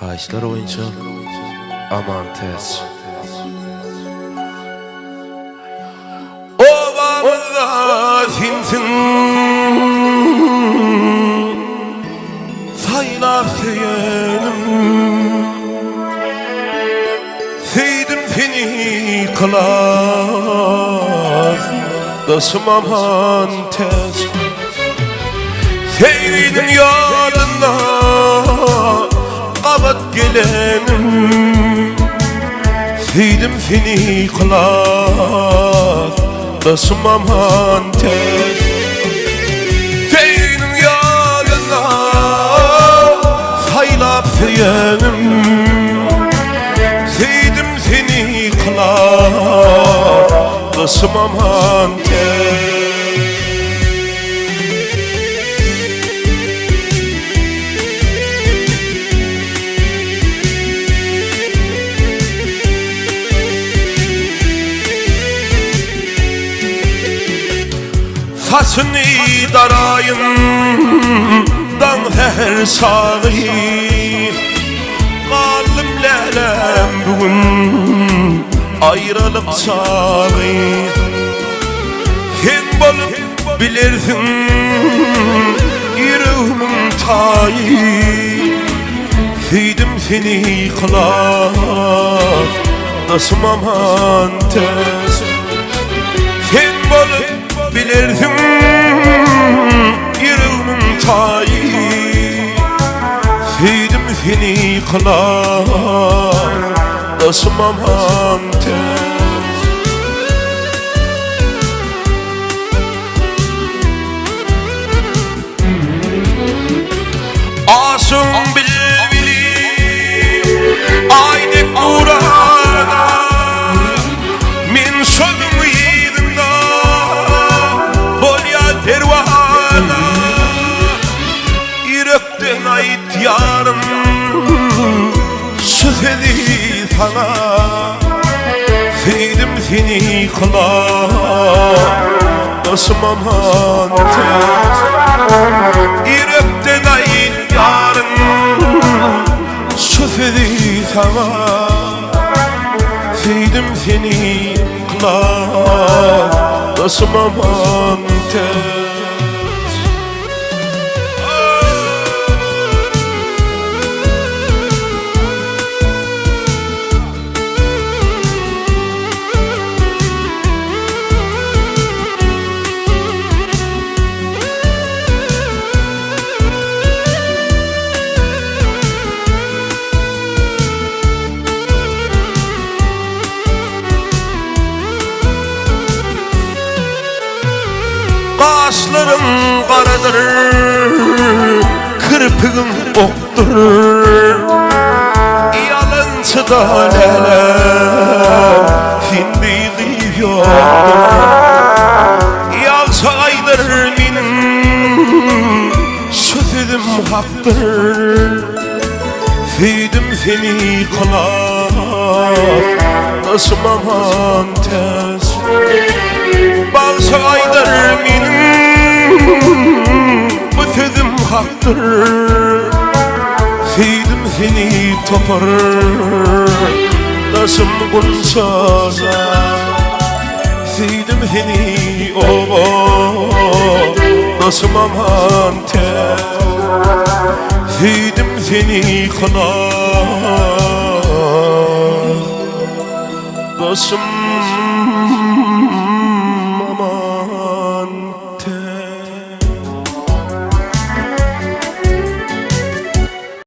Haişler oyuncu aman tez. Ovamda sinsin saylar seyenim, seydim seni kılar dostum aman tez. Seydim yolunda kavat gelenim, seydim seni kılar dostum aman tez. Seydim yolunda saylap seyenim, seydim seni kılar dostum aman tez. Saçını darayından her sağı, kalım lelem bugün ayrılık çağı. Sen bolup bilirsin yüreğimin tayı, seydim seni kılar dostum aman tez. Sen bolup bilirsin yüreğimin tayı, seydim seni kılar dostum aman tez. Asım bilbili aydık uğrana, min sözüm yedimda bolya dervana. Yürekten ait yarım söz edi sana, seydim seni kılar dostum aman tez. Yürekten ait yarım söz edi sana, seydim seni kılar dostum aman tez. Kaşların karadır, kırpığın oktur, yalancı da lele findiği yoktur. Yalçaydır benim sözüm haktır, seydim seni kılar dostum aman tez. Balçaydır benim bu sözüm haktır, seydim seni topar dostum bunsaza. Seydim seni dostum aman tez, seydim seni kılar dostum